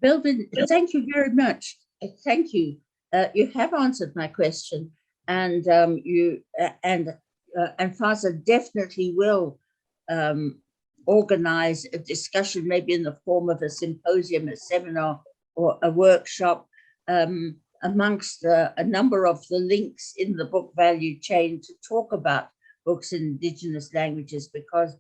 Belvin, thank you very much. Thank you. You have answered my question, and and FASA definitely will organize a discussion, maybe in the form of a symposium, a seminar, or a workshop amongst a number of the links in the book value chain to talk about books in indigenous languages, because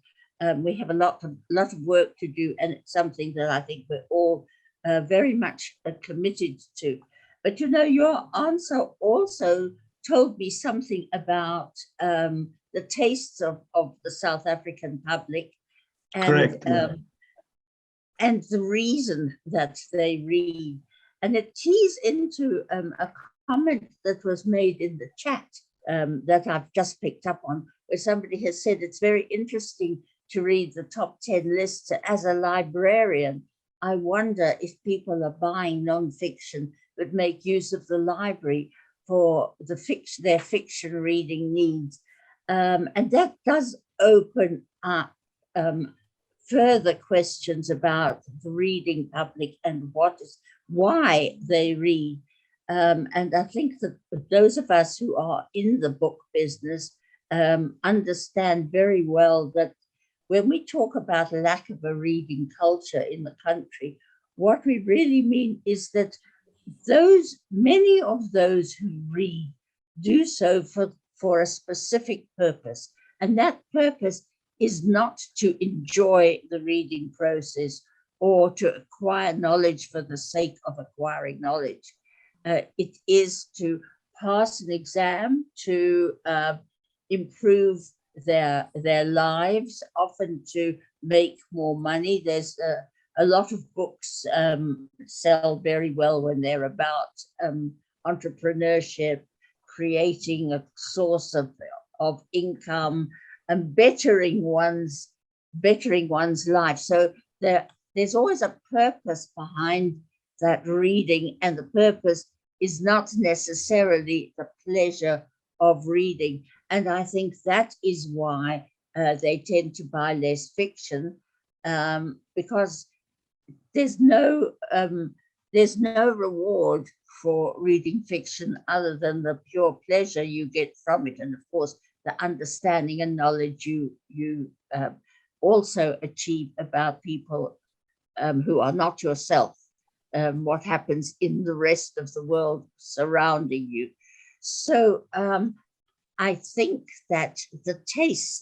we have a lot of work to do, and it's something that I think we're all very much committed to. But you know, your answer also told me something about the tastes of the South African public, and Correct. And the reason that they read. And it tees into a comment that was made in the chat that I've just picked up on, where somebody has said it's very interesting to read the top 10 lists. As a librarian, I wonder if people are buying nonfiction that make use of the library for their fiction reading needs. And that does open up further questions about the reading public and why they read. And I think that those of us who are in the book business understand very well that when we talk about a lack of a reading culture in the country, what we really mean is that many of those who read do so for a specific purpose. And that purpose is not to enjoy the reading process or to acquire knowledge for the sake of acquiring knowledge. It is to pass an exam, to improve their lives, often to make more money. There's a lot of books sell very well when they're about entrepreneurship, creating a source of income, and bettering one's life. So there's always a purpose behind that reading, and the purpose is not necessarily the pleasure of reading. And I think that is why they tend to buy less fiction, because there's no reward for reading fiction other than the pure pleasure you get from it, and of course the understanding and knowledge you also achieve about people who are not yourself, what happens in the rest of the world surrounding you. So I think that the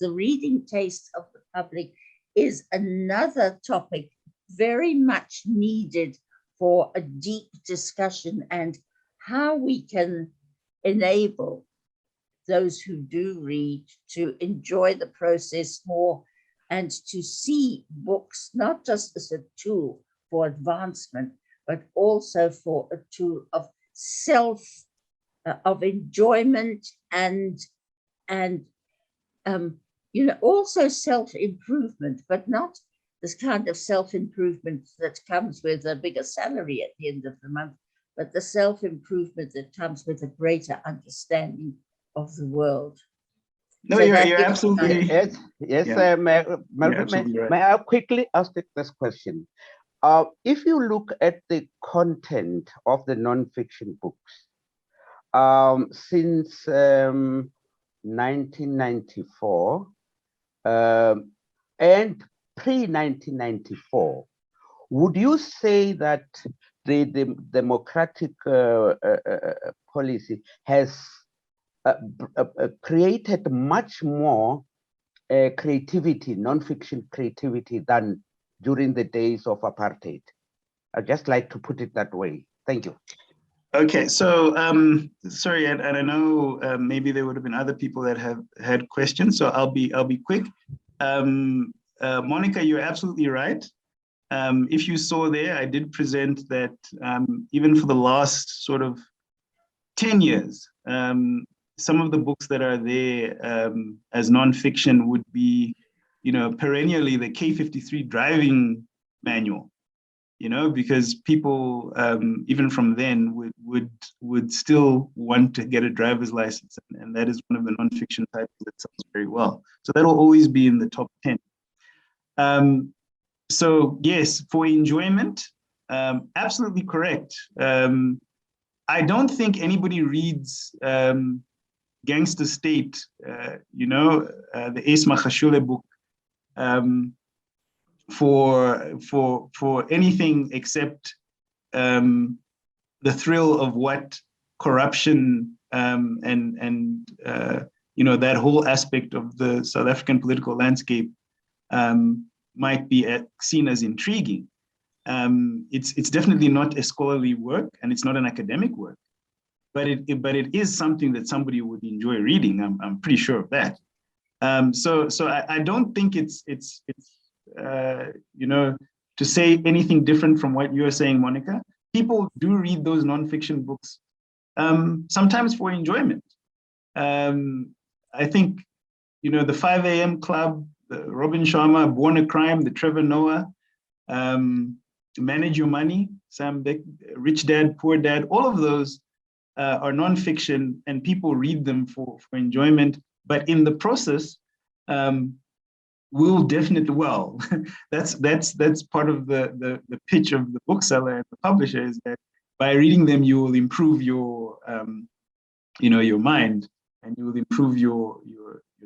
reading taste of the public is another topic very much needed for a deep discussion, and how we can enable those who do read to enjoy the process more, and to see books not just as a tool for advancement, but also for a tool of of enjoyment and also self-improvement, but not this kind of self-improvement that comes with a bigger salary at the end of the month, but the self-improvement that comes with a greater understanding of the world. No, so you're absolutely yes. Yeah. May I quickly ask this question? If you look at the content of the non-fiction books, since 1994 and pre-1994, would you say that the democratic policy has created much more creativity, non-fiction creativity, than during the days of apartheid? I'd just like to put it that way. Thank you. Okay, so sorry, and I know maybe there would have been other people that have had questions, so I'll be quick. Monica, you're absolutely right. If you saw there, I did present that even for the last sort of 10 years, some of the books that are there as nonfiction would be, perennially the K53 driving manual, because people, even from then, would still want to get a driver's license, and that is one of the nonfiction titles that sells very well. So that'll always be in the top 10. So yes, for enjoyment, absolutely correct. I don't think anybody reads Gangster State, the Ace Machashule book, for anything except the thrill of what corruption and that whole aspect of the South African political landscape might be seen as intriguing. It's definitely not a scholarly work, and it's not an academic work, but it is something that somebody would enjoy reading. I'm pretty sure of that. So I don't think it's to say anything different from what you're saying, Monica. People do read those nonfiction books sometimes for enjoyment. I think the 5 a.m. Club, the Robin Sharma, Born a Crime, the Trevor Noah, Manage Your Money, Sam Beck, Rich Dad, Poor Dad, all of those are nonfiction, and people read them for enjoyment. But in the process, we'll definitely, that's part of the pitch of the bookseller and the publisher, is that by reading them, you will improve your your mind, and you will improve your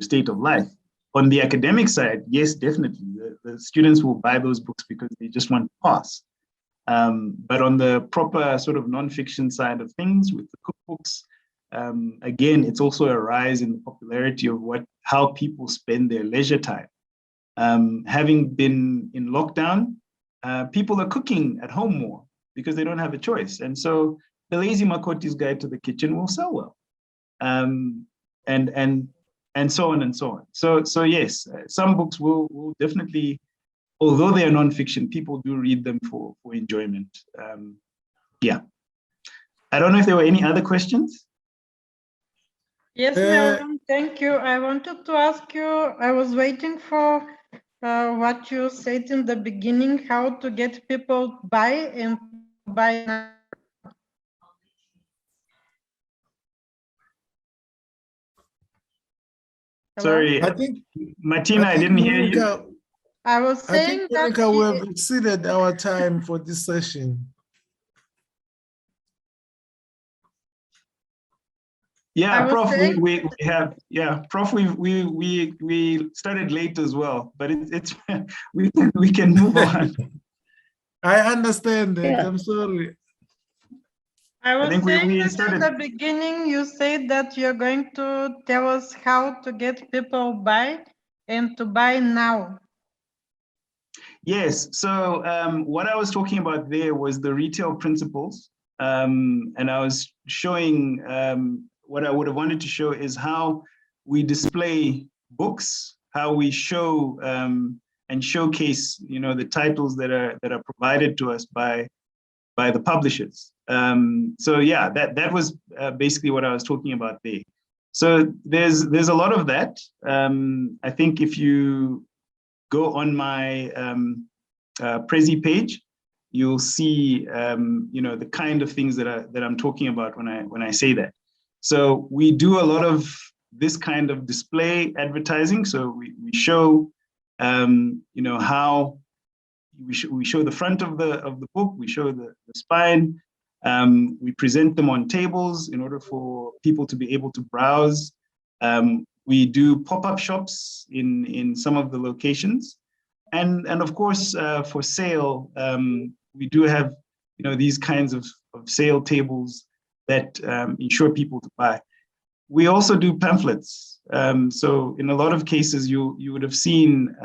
state of life. On the academic side, yes, definitely, the students will buy those books because they just want to pass. But on the proper sort of nonfiction side of things, with the cookbooks, again, it's also a rise in the popularity of how people spend their leisure time. Having been in lockdown, people are cooking at home more because they don't have a choice. And so the Lazy Makoti's Guide to the Kitchen will sell well. And so on and so on. So yes, some books will definitely, although they are nonfiction, people do read them for enjoyment. Yeah. I don't know if there were any other questions. Yes, Melvin, thank you. I wanted to ask you, I was waiting for what you said in the beginning, how to get people buy and buy now. Sorry, I think, Martina, I didn't hear you. I was saying that Monica, we have exceeded our time for this session. Yeah, Prof, we have, Prof, we started late as well, but it's we can move on. I understand that. Yeah. I'm sorry. I was think saying we that started- in the beginning, you said that you're going to tell us how to get people buy and to buy now. Yes, so what I was talking about there was the retail principles, and I was showing what I would have wanted to show is how we display books, how we show and showcase, the titles that are provided to us by the publishers. So yeah, that was basically what I was talking about there. So there's a lot of that. I think if you go on my Prezi page, you'll see the kind of things that I'm talking about when I say that. So we do a lot of this kind of display advertising. So we show how we show the front of the book, we show the spine, we present them on tables in order for people to be able to browse. We do pop-up shops in some of the locations. And of course, for sale, we do have these kinds of sale tables that ensure people to buy. We also do pamphlets. So in a lot of cases, you would have seen,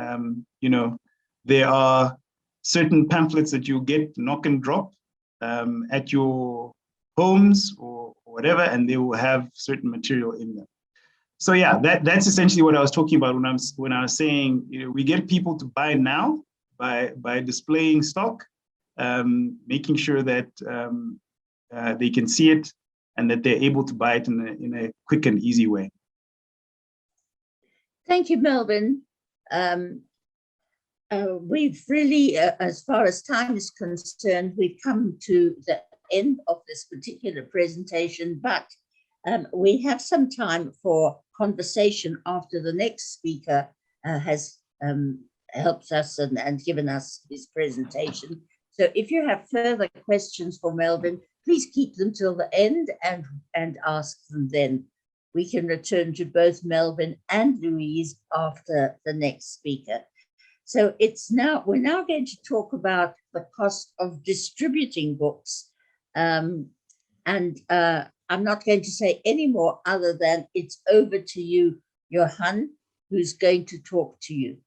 there are certain pamphlets that you get knock and drop at your homes or whatever, and they will have certain material in them. So yeah, that's essentially what I was talking about when I was saying, we get people to buy now by displaying stock, making sure that they can see it and that they're able to buy it in a quick and easy way. Thank you, Melvin. We've really, as far as time is concerned, we've come to the end of this particular presentation, but we have some time for conversation after the next speaker has helped us and given us his presentation. So if you have further questions for Melvin, please keep them till the end and ask them then. We can return to both Melvin and Louise after the next speaker. So we're now going to talk about the cost of distributing books. I'm not going to say any more other than it's over to you, Johan, who's going to talk to you.